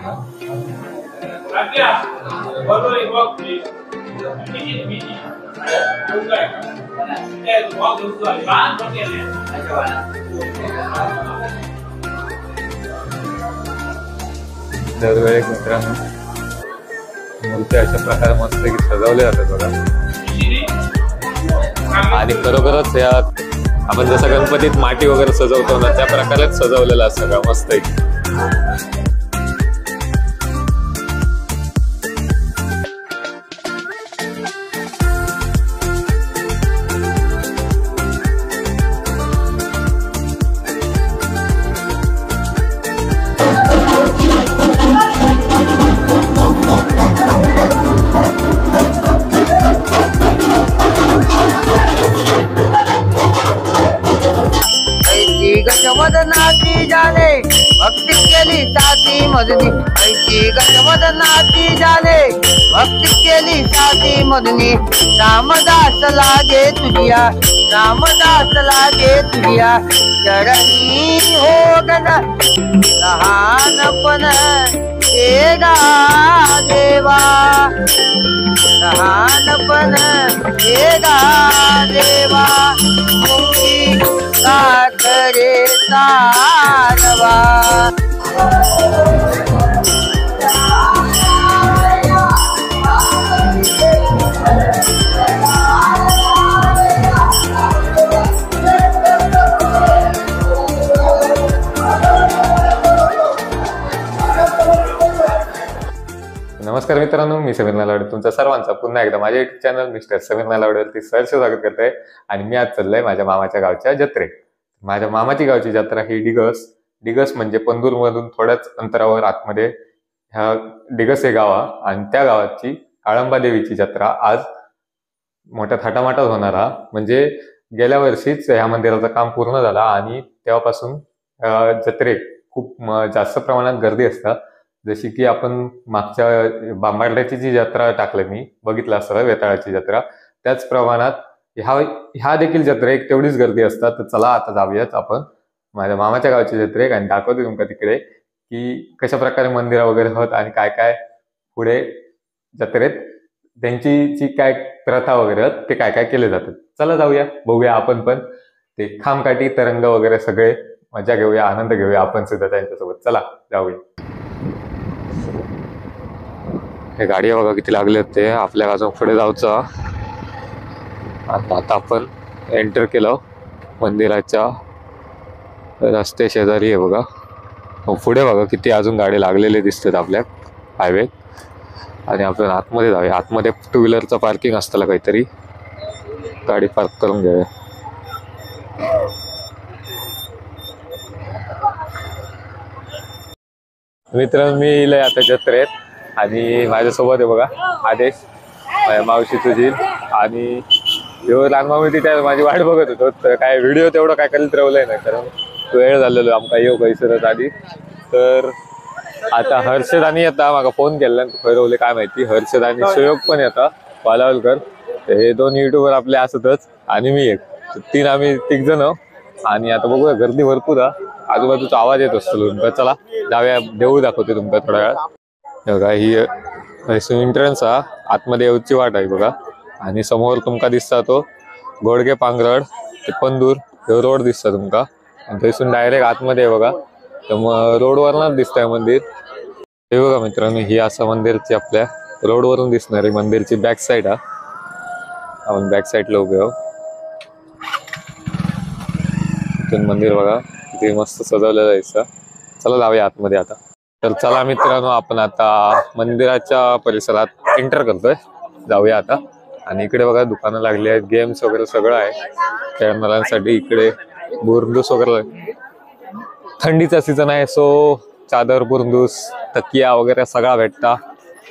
दरवेळेस मित्रांनो मूर्ती अशा प्रकारे मस्त की सजवल्या जातात बघा. आणि खरोखरच या आपण जसं गणपतीत माटी वगैरे सजवतो ना त्या प्रकारेच सजवलेला सगळं मस्त आहे. गजमदनाची जाने भक्ती केली साती मदनी, ऐशी गजमदनाची जाने भक्ती केली साती मदनी. रामदास लागे तुझिया, रामदास लागे तुझिया चरणी हो गण लहानपण देगा देवा, लहानपण देगा देवा. मुक्ती साखरे तारवा. नमस्कार मित्रांनो, मी समीर नालावडे तुमचा सर्वांचा पुन्हा एकदा माझ्या युट्यूब चॅनल मिस्टर समीर नालावडेवरती सहर्ष स्वागत करतोय. आणि मी आज चाललोय माझ्या मामाच्या गावच्या जत्रेत. माझ्या मामाची गावची जत्रा ही डिगस म्हणजे पंदूर मधून थोड्याच अंतरावर आतमध्ये ह्या डिगस हे गाव आणि त्या गावाची काळंबा देवीची जत्रा आज मोठ्या थाटामाटात होणारा. म्हणजे गेल्या वर्षीच ह्या मंदिराचं काम पूर्ण झालं आणि तेव्हापासून जत्रेत खूप जास्त प्रमाणात गर्दी असतात. जशी की आपण मागच्या बांबार्ड्याची जी जत्रा टाकली मी बघितलं असतं वेताळाची जत्रा, त्याच प्रमाणात ह्या देखील जत्रेक तेवढीच गर्दी असतात. तर चला आता जाऊयाच आपण माझ्या मामाच्या गावची जत्रेक आणि दाखवते तुमका तिकडे की कशा प्रकारे मंदिर वगैरे होत आणि काय काय पुढे जत्रेत त्यांची जी काय प्रथा वगैरे होत ते काय काय केले जातात. चला जाऊया, बघूया आपण पण ते खामकाठी तरंग वगैरे सगळे मजा घेऊया, आनंद घेऊया आपण सुद्धा त्यांच्यासोबत. चला जाऊया. हे गाडी बघा किती लागले होते. आपल्या गावातून पुढे जाऊचं. आता आपण एंटर केलं मंदिराच्या रस्ते शेजारी आहे बघा. पुढे बघा किती अजून गाडी लागलेले दिसतात आपल्या हायवे. आणि आपण आतमध्ये जाऊया. आतमध्ये टू व्हीलरचं पार्किंग असतं काहीतरी, गाडी पार्क करून घेऊया. मित्रांनो मी इले आता जत्रेत आणि माझ्यासोबत आहे बघा आदेश, माझ्या मावशी तुझी. आणि लहान मावशी त्या माझी वाट बघत होतो. तर काय व्हिडिओ तेवढं काय करीत राहिलंय ना, कारण वेळ झालेलो आमका येऊ कैसरत आधी. तर आता हर्षद आणि येता मागा फोन केला खरवले काय माहिती. हर्षद आणि सुयोग पण येता पालावलकर. हे दोन युट्यूबर आपले असतच आणि मी एक, तीन आम्ही तिघ जण. आणि आता बघूया गर्दी भरपूर आजूबाजूचा आवाज येत असतो तुमका. चला जाऊया, देऊळ दाखवते तुमका थोड्या वेळात. बघा ही एंट्रन्स आतमध्ये येऊची वाट आहे बघा. आणि समोर तुमका दिसता तो घोडगे पांगरड ते पंदूर हे रोड दिसता तुमका. आणि थंसून डायरेक्ट आतमध्ये बघा. तर मग रोडवरनच दिसतंय मंदिर. हे बघा मित्रांनो, ही असं मंदिरची आपल्या रोडवरून दिसणारी मंदिरची बॅक साईड आपण बॅक साईडला उभे आहोत. इथून मंदिर बघा किती मस्त सजवलेलं आहे. चला जाऊया आतमध्ये आता. तर चला मित्रांनो, आपण आता मंदिराच्या परिसरात एंटर करतोय. जाऊया आता. आणि इकडे बघा दुकानं लागली आहेत, गेम्स वगैरे सगळं आहे खेळणाऱ्यांसाठी. इकडे बुरंदूस वगैरे, थंडीचा सीझन आहे सो चादर बुरंदूस तकिया वगैरे सगळा भेटता.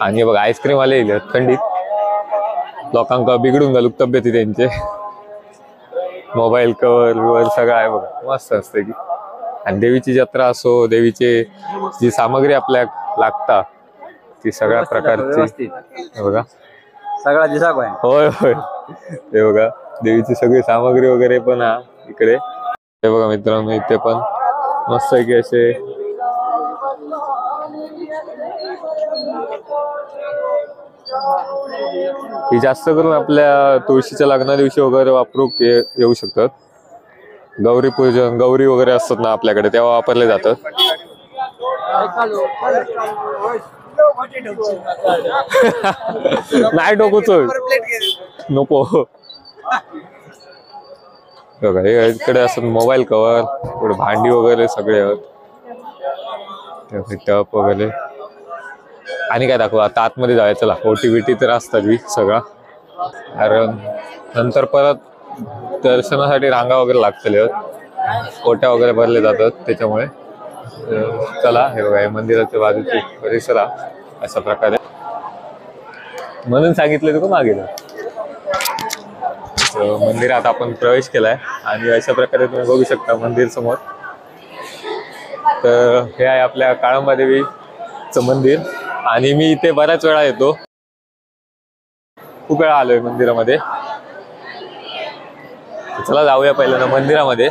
आणि बघा आईस्क्रीम आले थंडीत लोकांका बिघडून घालूक तब्येती त्यांचे. मोबाईल कवर सगळं आहे बघा, मस्त असते की. आणि देवीची जत्रा असो, देवीचे जी सामग्री आपल्या लागता ती सगळ्या प्रकारची बघा सगळा दिसा काय. होय होय, ते बघा देवीची सगळी सामग्री वगैरे पण इकडे. हे बघा मित्रांनो, इथे पण मस्त आहे की असे ही जास्त करून आपल्या तुळशीच्या लग्ना दिवशी वगैरे वापरू येऊ शकतात. गौरी पूजन, गौरी वगैरे असतात ना आपल्याकडे, तेव्हा वापरले जातात. नाही डोकूच नको बघा. हे इकडे असतात मोबाईल कव्हर, थोडे भांडी वगैरे सगळे आहेत, टप वगैरे. आणि काय दाखवू आता, आतमध्ये जाऊया चला. ओटी बिटी तर असतात सगळा, कारण नंतर परत दर्शनासाठी रांगा वगैरे लागतले, ओट्या वगैरे भरले जातात, त्याच्यामुळे चला. हे बघा, हे मंदिराच्या बाजूची परिसर अशा प्रकारे, म्हणून सांगितलं तुका मागे. मंदिरात आपण प्रवेश केलाय आणि अशा प्रकारे तुम्ही बघू शकता मंदिर समोर. तर हे आहे आपल्या काळंबा देवीचं मंदिर आणि मी इथे बऱ्याच वेळा येतो, खूप वेळा आलोय मंदिरामध्ये. चला जाऊया पहिल्यांदा मंदिरामध्ये.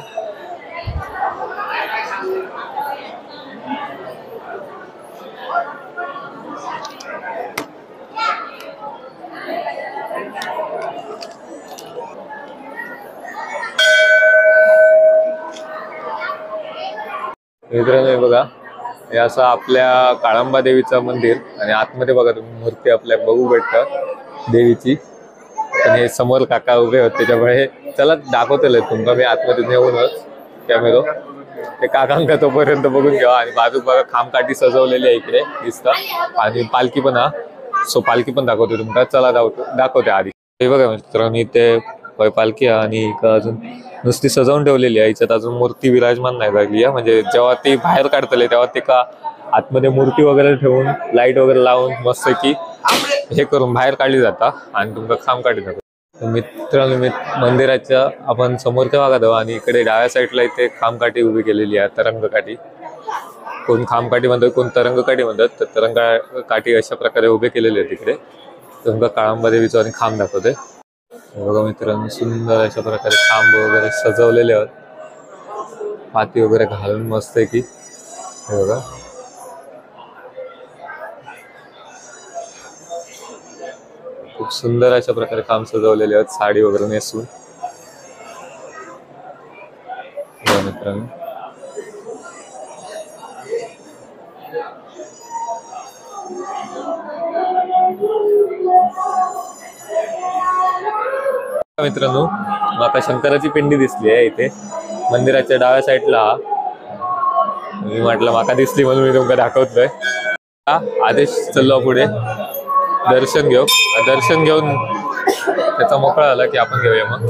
मित्रांनो बघा, हे असं आपल्या काळंबा देवीचं मंदिर आणि आतमध्ये बघा तुम्ही मूर्ती आपल्या बघू भेटतात देवीची. पण हे समोर काका उभे होते, त्याच्यामुळे चला दाखवतोय तुमका मी आतमध्ये नेऊनच कॅमेरा. ते काकांका तोपर्यंत बघून घ्या. आणि बाजू बघा खामकाठी सजवलेली आहे इकडे दिसतं, आणि पालखी पण सो पालखी पण दाखवते तुमका. चला दाखवते आधी. हे बघा मित्रांनो, इथे पालखी आणि अजून नुसती सजवून ठेवलेली आहे. याच्यात अजून मूर्ती विराजमान नाही झाली आहे, म्हणजे जेव्हा ती बाहेर काढतले तेव्हा ते का आतमध्ये मूर्ती वगैरे ठेवून लाईट वगैरे लावून मस्त की हे करून बाहेर काढली जाता आणि तुमका खामकाठी दाखवतो. मित्रांनो, मंदिराच्या आपण समोरच्या भागात आहोत आणि इकडे डाव्या साईडला इथे खामकाठी उभी केलेली आहे, तरंगकाठी. कोण खामकाठी म्हणतात, कोण तरंगकाठी म्हणतात. तर तरंगकाठी अशा प्रकारे उभे केलेले आहेत तिकडे. तुमका काळंबा देवीचा आणि खांब दाखवते. बघा मित्रांनो, सुंदर अशा प्रकारे खांब वगैरे सजवलेले आहेत, माती वगैरे घालून मस्त आहे की. हे बघा, खूप सुंदर अशा प्रकारे खांब सजवलेले आहेत, साडी वगैरे नेसून. मित्रांनो, मित्रांनो आता शंकराची पिंडी दिसली आहे इथे मंदिराच्या डाव्या साईडला. मी म्हटलं माका दिसली म्हणून मी तुमका दाखवतोय. आदेश चाललो पुढे दर्शन घेऊन त्याचा मोकळा झाला की आपण घेऊया. मग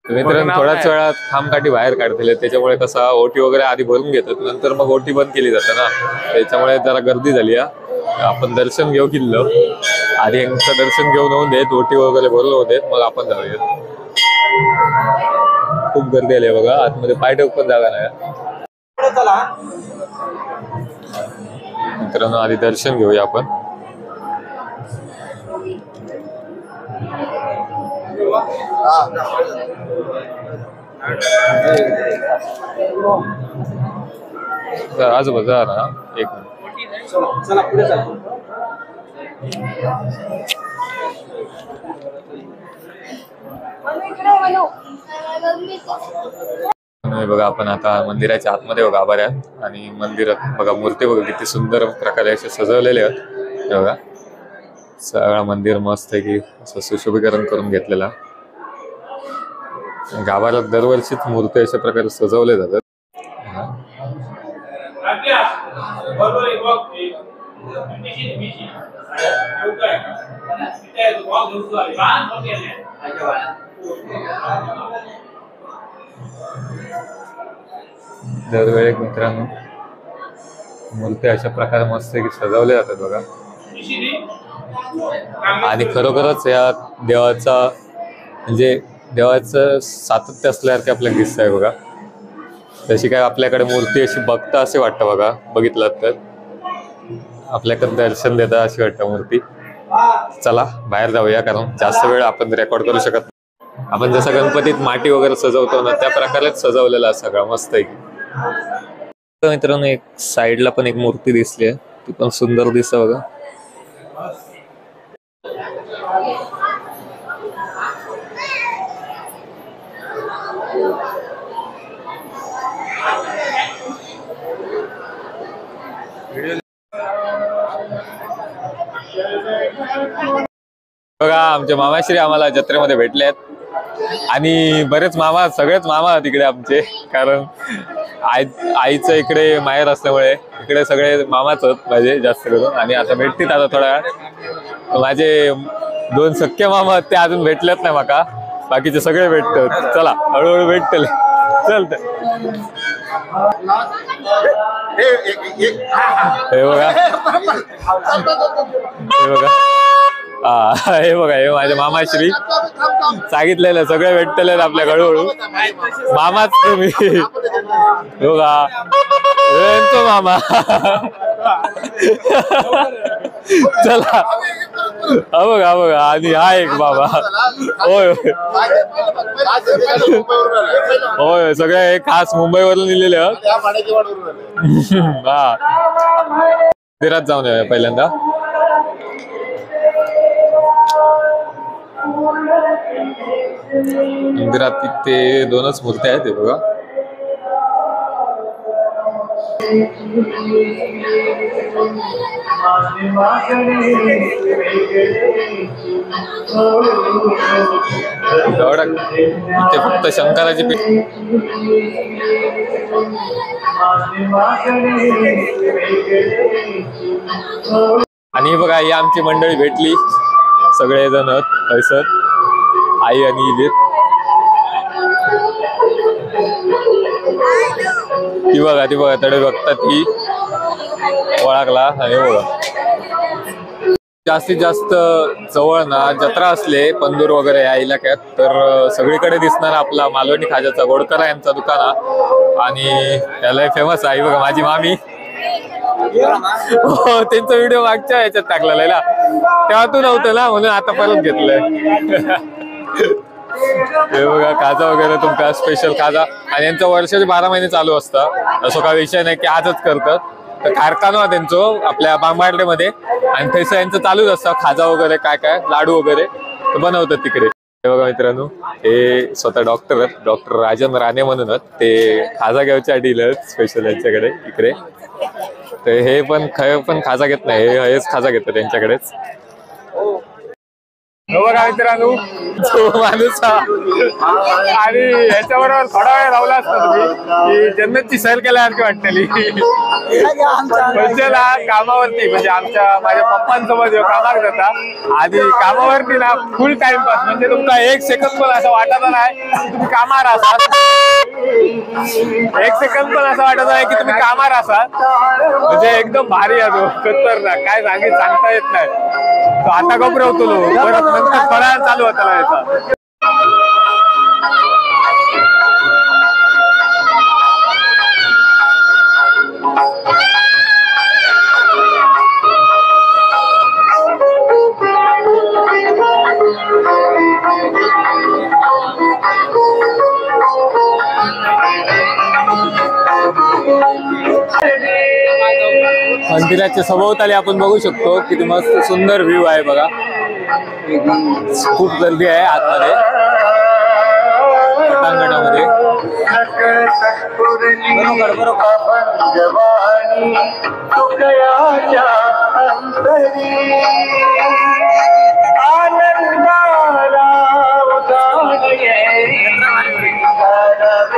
मित्रांनो थोड्याच वेळात खामकाठी बाहेर काढतील, त्याच्यामुळे कसा ओटी वगैरे आधी भरून घेतात, नंतर मग ओटी बंद केली जाते ना, त्याच्यामुळे जरा गर्दी झाली. आपण दर्शन घेऊ किल्लो आधी, यांचं दर्शन घेऊन होऊन देत, ओटी वगैरे भरलं होते, मग आपण जाऊया. खूप गर्दी आली बघा, आतमध्ये पाय ठेवून पण जागा नाही. मित्रांनो आधी दर्शन घेऊया आपण. आजोबा ना एक चला पुढे चालतो. बघा आपण आता मंदिराच्या आतमध्ये बघा गाभाऱ्यात, आणि मंदिरात बघा मूर्ती बघा किती सुंदर प्रकारे असे सजवलेले आहेत. बघा सगळं मंदिर मस्त आहे की असं सुशोभीकरण करून घेतलेला. गाभाऱ्यात दरवर्षीच मूर्ती अशा प्रकारे सजवले जातात. दरवेळी मित्रांनो मूर्ती अशा प्रकारे मस्त की सजवले जातात बघा. आणि खरोखरच या देवाचा म्हणजे देवाचं सातत्य असल्यासारखे आपल्याला दिसत आहे बघा. तशी काय आपल्याकडे मूर्ती अशी बघता असे वाटतं बघा, बघितलं तर आपल्याकडे दर्शन देता अशी वाटतं मूर्ती. चला बाहेर जाऊया, कारण जास्त वेळ आपण रेकॉर्ड करू शकत नाही. आपण जसं गणपतीत माटी वगैरे सजवतो ना, त्या प्रकारेच सजवलेला सगळं मस्त आहे. तर मित्रांनो एक साईडला पण एक मूर्ती दिसली आहे, ती पण सुंदर दिसते बघा. बघा आमचे मामाश्री आम्हाला जत्रेमध्ये भेटले आहेत आणि बरेच मामा, सगळेच मामा तिकडे आमचे, कारण आईचं इकडे माहेर असल्यामुळे इकडे सगळे मामाच आहेत माझे जास्त करून. आणि आता भेटतील आता थोड्या वेळात. माझे 2 सख्खे मामा आहेत ते अजून भेटलेत नाही माका, बाकीचे सगळे भेटतात. चला हळूहळू भेटतले, चलत. हे बघा, हे बघा, हे बघा, हे माझे मामाश्री. सांगितलेलं सगळे भेटतले आपल्या हळूहळू. मामाच तुम्ही बघा, तो मामा. चला हा बघा, बघा. आणि हा एक बाबा. होय होय, सगळे खास मुंबईवरून लिहिलेले. हा, मंदिरात जाऊन येऊया पहिल्यांदा. मंदिरात तिथे 2च मूर्त्या आहेत, हे बघा. इथे फक्त शंकराची आणि बघा ही आमची मंडळी भेटली, सगळेजण हैसर, आई आणि इलेत. ती बघा, ती बघा, तडे बघतात ती ओळखला. आणि बघा जास्तीत जास्त जवळ ना जत्रा असले पंदूर वगैरे या इलाक्यात, तर सगळीकडे दिसणार आपला मालवणी खाज्याचा गोडकरा यांचा दुकान. आणि त्याला फेमस आहे. बघा माझी मामी, हो त्यांचा व्हिडिओ मागच्या याच्यात टाकलेला, तेव्हा तू नव्हतं ना, म्हणून आता परत घेतलंय. हे बघा खाजा वगैरे तुमका स्पेशल खाजा. आणि यांचं वर्षाचे 12 महिने चालू असतं, असं काही विषय नाही की आजच करतात. तर कारखाना त्यांचं आपल्या बांबार्डेमध्ये, आणि तसं यांचं चालूच असतं. खाजा वगैरे काय काय लाडू वगैरे बनवतात तिकडे. हे बघा मित्रांनो, हे स्वतः डॉक्टर आहेत, डॉक्टर राजन राणे म्हणून. ते खाजा घ्यायच्या डीलर स्पेशल यांच्याकडे इकडे. तर हे पण खाजा घेत नाही, हेच खाजा घेतात त्यांच्याकडेच. बघा मित्रांनो, तो माणूस आणि याच्याबरोबर थोडा वेळ राहिला असता तुम्ही की जन्नतची सैर केल्यासारखी वाटतेली. म्हणजे ना कामावरती, म्हणजे माझ्या पप्पांसोबत कामात जाता, आणि कामावरती ना फुल टाइमपास. म्हणजे तुमचा 1 सेकंद पण असं वाटत नाही तुम्ही कामावर असाल. 1 सेकंद पण असं वाटत नाही की तुम्ही कामावर असाल. म्हणजे एकदम भारी आहे तो, खतरनाक, काय सांगता येत नाही. तो आता घबरवतो परत नंतर फराळ चालू होता ना याचा. मंदिराच्या सभोवताली आपण बघू शकतो किती मस्त सुंदर व्ह्यू आहे बघा. खूप गर्दी आहे आतमध्ये पटांगणामध्ये.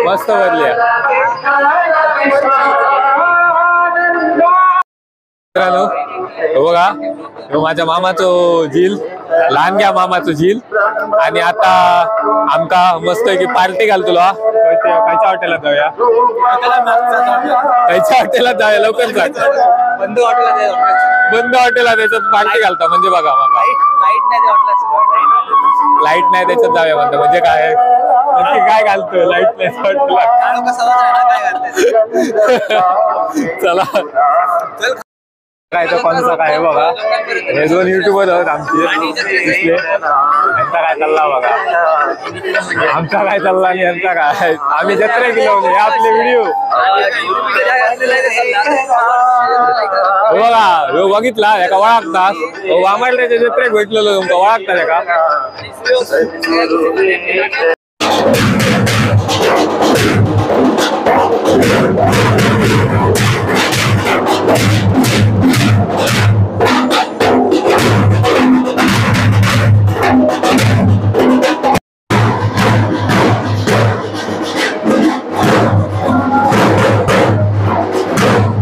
मस्त भरली आहे मित्रांनो. बघा माझ्या मामाचं झील, लहान घ्या मामाचं झील. आणि आता आमका मस्त की पार्टी घालतो. खायच्या हॉटेलात जाऊया, खायच्या हॉटेलात जाऊया, लवकर जा. बंद हॉटेलात त्याच्यात पार्टी घालता म्हणजे बघा लाईट नाही त्याच्यात जाऊया म्हणतो. म्हणजे काय नक्की काय घालतो लाईट नाही हॉटेलात. चला काय तर कोणचा काय बघा, हे दोन युट्यूबर आहेत आमचे दिसले, यांचा काय चालला बघा, आमचा काय चालला आणि यांचा काय, आम्ही जत्रा गेलो हे आपले व्हिडिओ बघा. ह्यो बघितला एका ओळखतात वामाड्याच्या जत्रेक भेटलेलो तुमका ओळखतात एका.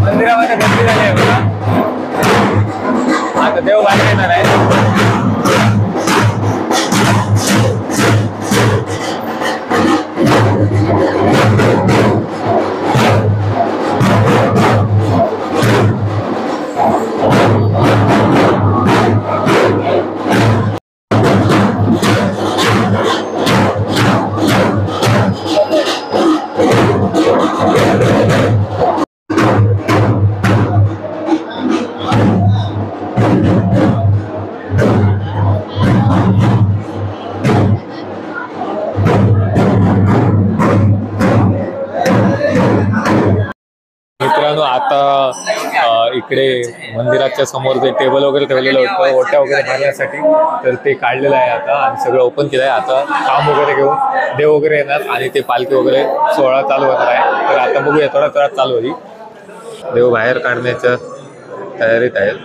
मंदिरामध्ये गर्दी झाली आहे बघा. आता देव बाहेर येणार आहे. मित्रांनो, आता इकडे मंदिराच्या समोर जे टेबल वगैरे ठेवलेलं होतं ओट्या वगैरे भरण्यासाठी, तर ते काढलेलं आहे आता आणि सगळं ओपन केलं आहे. आता काम वगैरे घेऊन देव वगैरे येणार आणि ते पालखी वगैरे सोहळा चालू होणार आहे. तर आता बघूया, थोडा थोडा चालू होईल. देव बाहेर काढण्याच्या तयारीत आहेत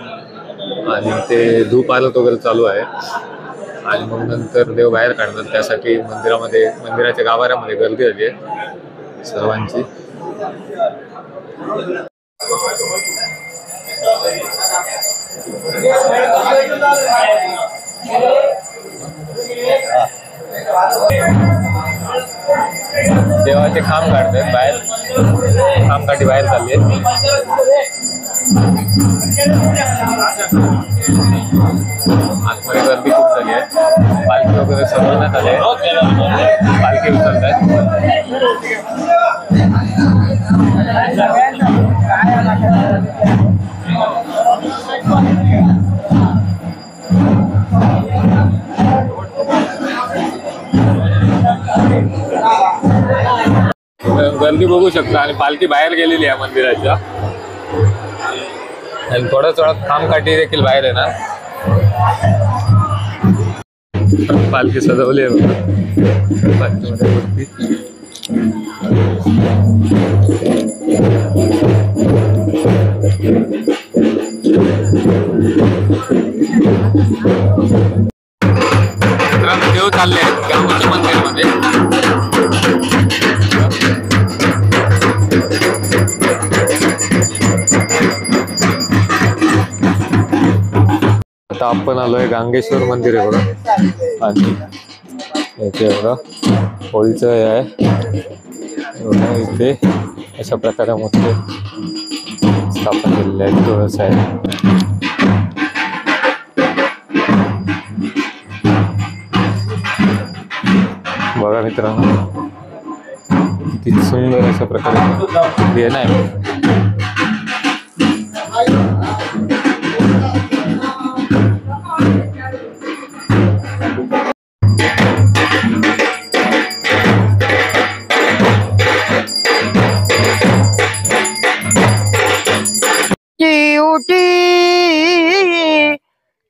आणि ते धूप आरत वगैरे चालू आहे आणि मग नंतर देव बाहेर काढणार. त्यासाठी मंदिराच्या गाभाऱ्यामध्ये गर्दी झाली आहे सर्वांची. देवाचे खांब काढतात बाहेर, खांबकाठी बाहेर चालली आहे. आतमध्ये गर्दी खूप झाली आहे. पालखी वगैरे सजवण्यात आले, पालखी उचलत आहे. गर्दी बघू शकता आणि पालखी बाहेर गेलेली आहे मंदिराच्या आणि थोड्याच वेळात खामकाठी देखील बाहेर आहे ना. पालखी सजवली आहे पालखीमध्ये. देव चालले आहेत गावाच्या मंदिरामध्ये. आता आपण आलोय गांगेश्वर मंदिर आहे बघा आणि याचे बघा होळीचं हे आहे इथे. अशा प्रकारे मोठे स्थापन केलेले आहेत तुळस आहे. बघा मित्रांनो, किती सुंदर अशा प्रकारे हे नाही.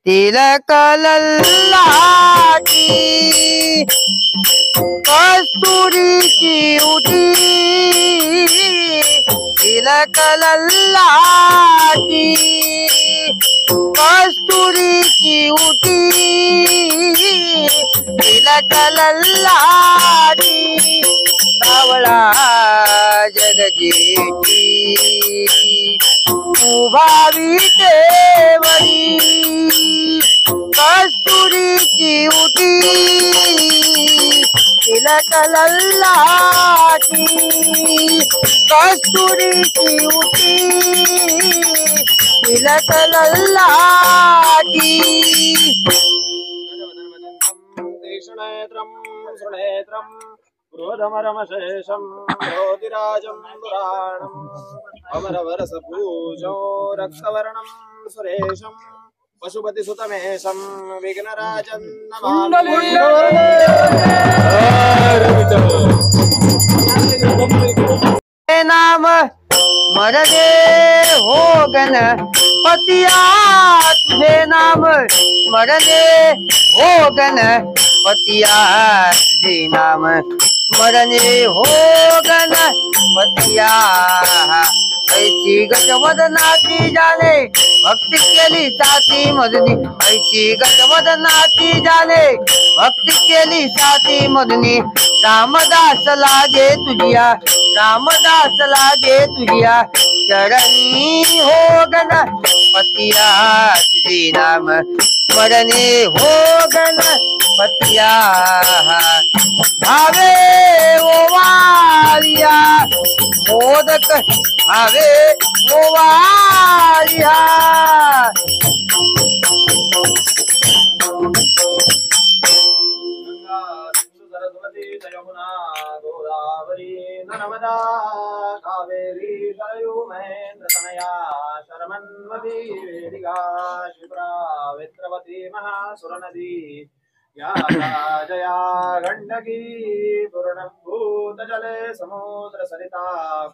तिलक लल्लाची कस्तुरीची उठी, तिलक लल्लाची कस्तुरीची उठी, तिलक लल्लाची सावळा जगजेठी उभा विटेवरी, कस्तुरीची उठी, तिलक लल्लाची कस्तुरीची उठी, तिलक लल्लाची. कृष्णेत्रं सुनेत्रं क्रोधमरमशेषं ज्योतिराजं पुराणं अमरवरसपूजो रक्तवर्णं सुरेशं पशुपतिसुतमेशं विघ्नराजं नमामि। हे नाम मरणे हो गणपतिया तुझे नाम मरणे हो गणपतिया तुझे नाम मरणे हो गणपतिया ऐशी गजवदनाची जाने भक्ती केली साथी मदनी ऐशी गजवदनाची जाने भक्ती केली साथी मदनी रामदास लागे तुझिया रामदास लागे तुझिया चरणी हो गणपतिया तुझे नाम स्मरणे हो गणपतिया भावे ओवारिया मोदक भावे ओवारिया गंगा सिंधु सरस्वती यमुना गोदावरी नर्मदा कावेरी सरयू महेंद्र तनया शर्मन्वती वेदिका शिप्रा विद्रवती महासुरनदी या जया गंडकी पूर्णभूत जले समुद्र सरिता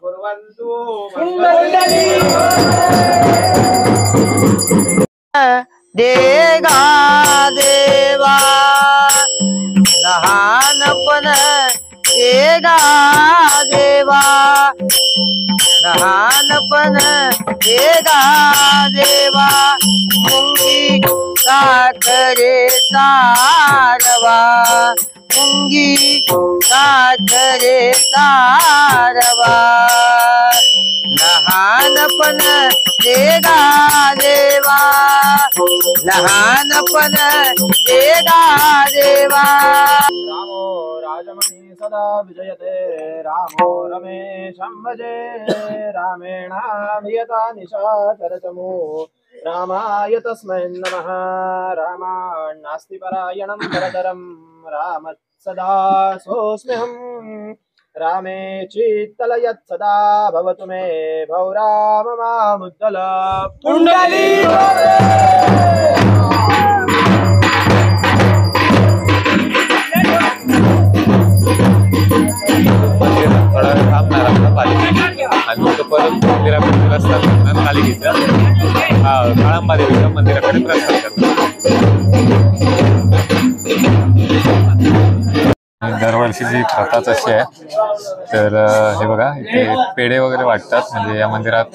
कुर्वन्तु देगा देवा लहानपण देगा देवा लहानपण देगा देवा मुंगी साखरे सारवा मुंगी साखरे सारवा लहानपण देगा देवा लहानपण देगा देवा रामो राजमणि सदा विजयते रामो रमेशं भजे रामेणाभियता निशाचरचमो रामाय तस्मै नमः रामान्नास्ति परायणं परतरं रामः सदा सोऽस्म्यहम् रामे चित्तलयत् सदा भवतु मे भौ राम मामुद्दल पुण्डली थोडा वेळ थांबणार आपला पालखी आणि मग परत मंदिराकडे प्रस्थान करणार पालखीच्या काळंबा देवीच्या मंदिराकडे प्रस्थान करणार. दरवर्षीची प्रथाच अशी आहे. तर हे बघा इथे पेढे वगैरे वाटतात म्हणजे या मंदिरात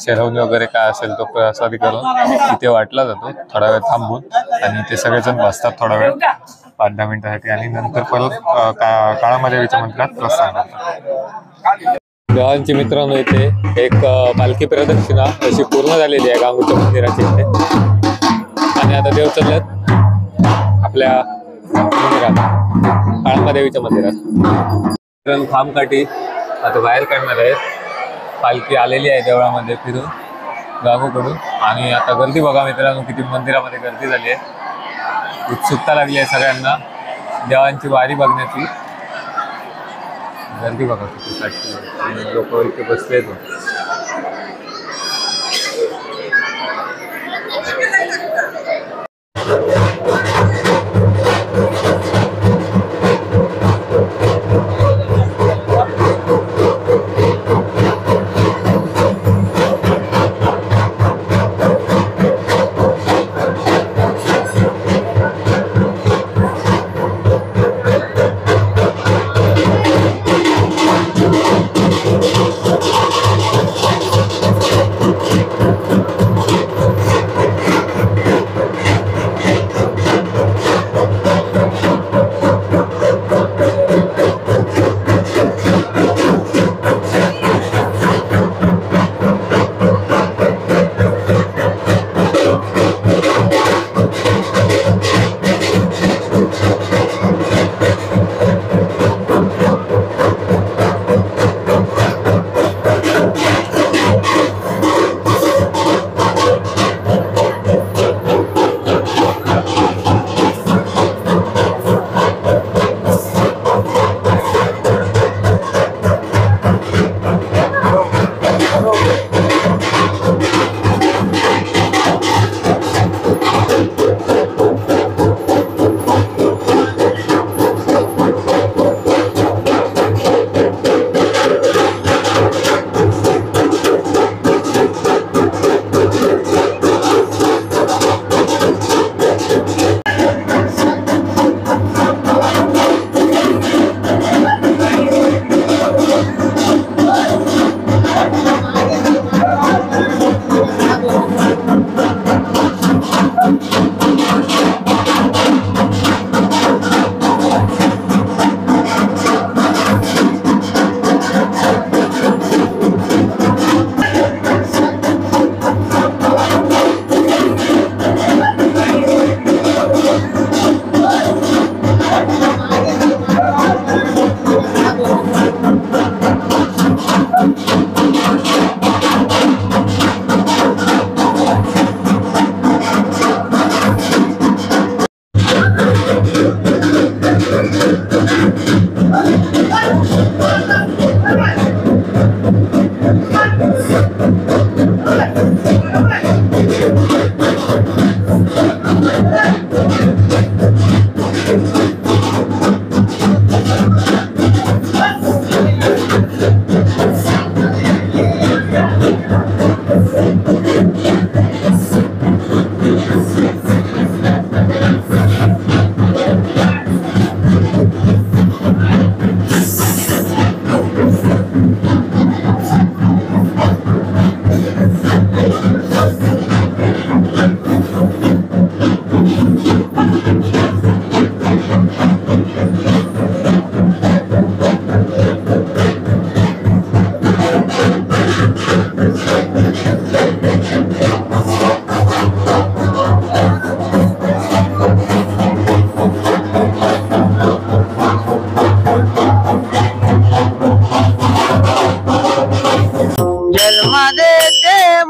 शेरवणी वगैरे काय असेल तो प्रसादी करून इथे वाटला जातो थोडा वेळ थांबून आणि ते सगळेजण बसतात थोडा वेळ 5-10 मिनिटासाठी आणि नंतर परत काळंबा देवीच्या मंदिरात प्रस्थान करतात. गावांची मित्रांनो इथे एक पालखी प्रदक्षिणा अशी पूर्ण झालेली आहे गांगूच्या मंदिराची इथे आणि आता देव चाललेत आपल्या मंदिरात काळंबा देवीच्या मंदिरात. खामकाठी आता बाहेर काढणार आहेत. पालखी आलेली आहे देवळामध्ये फिरून गांगूकडून आणि आता गर्दी बघा मित्रांनो किती मंदिरामध्ये गर्दी झाली आहे. उत्सुकता लागली आहे सगळ्यांना देवांची वारी बघण्याची. गर्दी बघा किती लोक इथे बसलेत.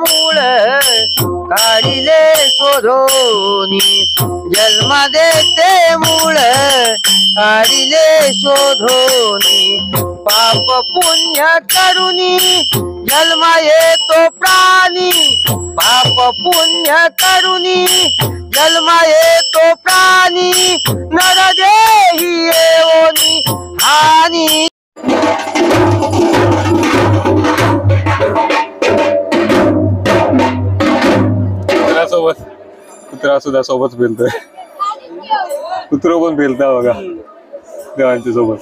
मूळ काढिले शोधोनी जन्म देते मूळ काढिले शोधोनी पाप पुण्य करुणी जन्म येतो प्राणी पाप पुण्य करुणी जन्म येतो प्राणी नरदेही येऊनी हानी कुत्रा सुद्धा सोबत फिरतोय कुत्रो पण फिरता बघा देवांच्या सोबत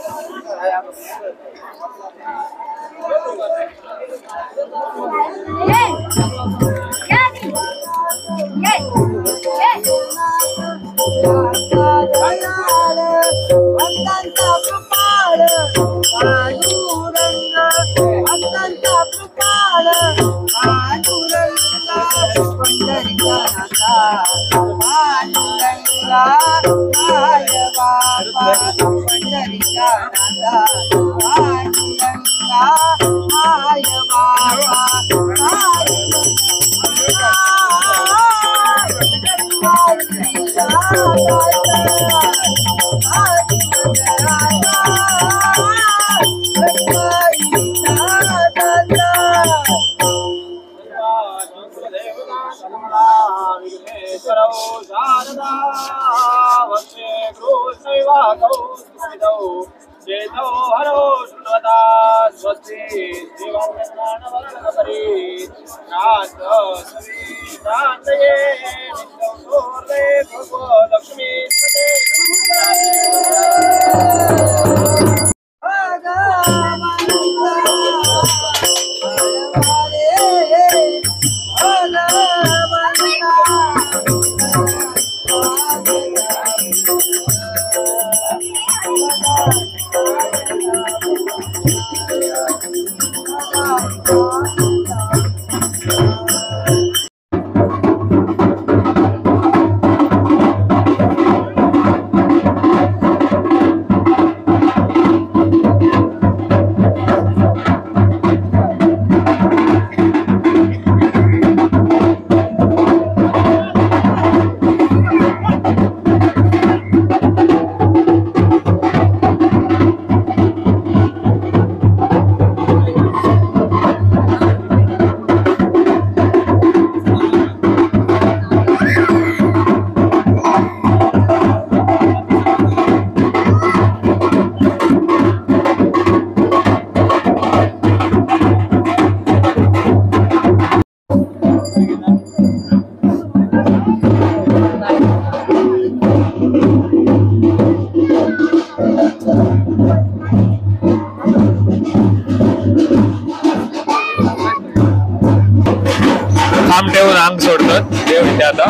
थांब ठेवून अंग सोडतात देव इथे आता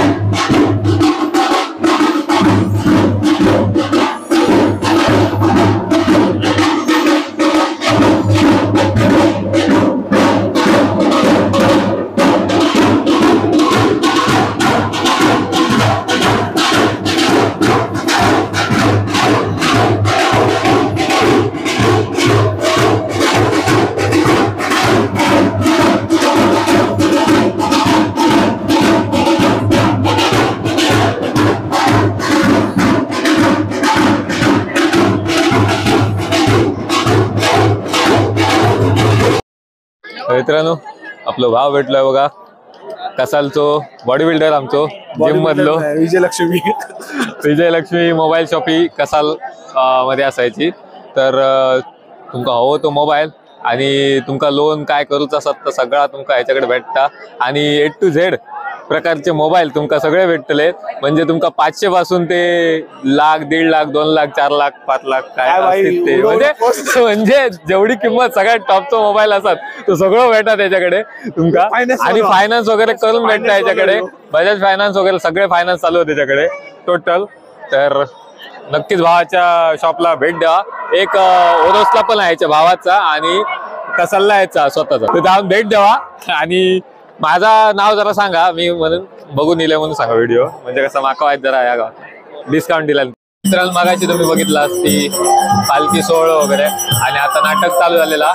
मित्रांनो आपलं भाव भेटलोय बघा कसालचो बॉडी बिल्डर आमचो जिम मधलो विजयलक्ष्मी मोबाईल शॉपी कसाल मध्ये असायची तर तुमका हवो तो मोबाईल आणि तुमका लोन काय करूच असत तर सगळा तुमका ह्याच्याकडे भेटता आणि A to Z प्रकारचे मोबाईल तुमका सगळे भेटतले म्हणजे तुमका 500 पासून ते लाख 1.5 लाख 2 लाख 4 लाख 5 लाख काय असतील ते म्हणजे जेवढी किंमत सगळ्यात टॉपचा मोबाईल असतात तो सगळं भेटता त्याच्याकडे तुमका आणि फायनान्स वगैरे करून भेटता याच्याकडे बजाज फायनान्स वगैरे सगळे फायनान्स चालू आहे त्याच्याकडे टोटल तर नक्कीच भावाच्या शॉपला भेट द्या एक ओरोसला पण आहे भावाचा आणि कसालला यायचा स्वतःचा तर जाऊन भेट द्यावा आणि माझा नाव जरा सांगा मी म्हणून बघून येईल म्हणून सांगा व्हिडिओ म्हणजे कसं माका वाईट जरा या गावात डिस्काउंट दिला मित्रांनो मागाशी तुम्ही बघितला ती पालखी सोहळा वगैरे आणि आता नाटक चालू झालेला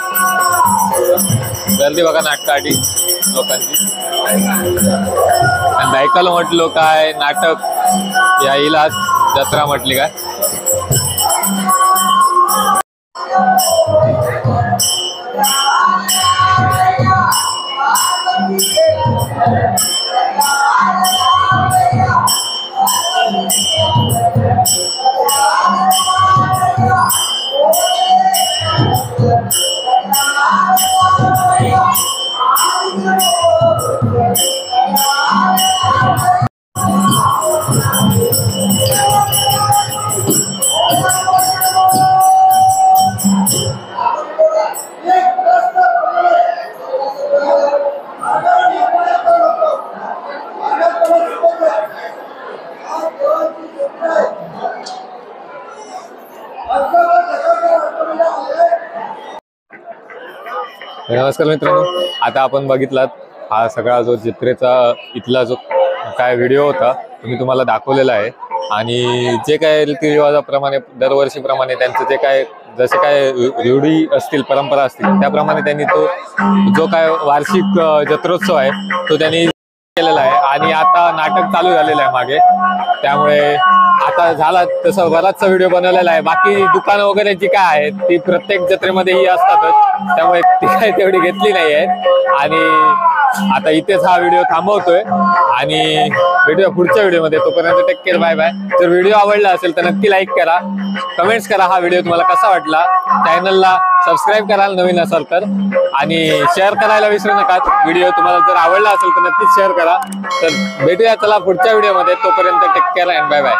गर्दी बघा नाटकासाठी लोकांची. आणि बायकाला म्हटलो काय नाटक या इलाज जत्रा म्हटली काय. नमस्कार मित्रांनो, आता आपण बघितलात हा सगळा जो जत्रेचा इथला जो काय व्हिडिओ होता मी तुम्हाला दाखवलेला आहे. आणि जे काय रीतिरिवाजाप्रमाणे दरवर्षीप्रमाणे त्यांचं जे काय जसे काय रूढी असतील परंपरा असतील त्याप्रमाणे त्यांनी तो जो काय वार्षिक जत्रोत्सव आहे तो त्यांनी केलेला आहे. आणि आता नाटक चालू झालेलं आहे मागे, त्यामुळे आता झाला तसं बराचसा व्हिडिओ बनवलेला आहे. बाकी दुकानं वगैरे जी काय आहेत ती प्रत्येक जत्रेमध्ये ही असतातच, त्यामुळे ती काही तेवढी घेतली नाही आहे. आणि आता इथेच हा व्हिडिओ थांबवतोय आणि भेटूया पुढच्या व्हिडिओमध्ये. तोपर्यंत टेक केअर, बाय बाय. जर व्हिडिओ आवडला असेल तर नक्की लाईक करा, कमेंट्स करा हा व्हिडिओ तुम्हाला कसा वाटला. चॅनलला सबस्क्राईब कराल नवीन असाल तर, आणि शेअर करायला विसरू नका. व्हिडिओ तुम्हाला जर आवडला असेल तर नक्कीच शेअर करा. तर भेटूया चला पुढच्या व्हिडिओमध्ये. तोपर्यंत take care and bye bye.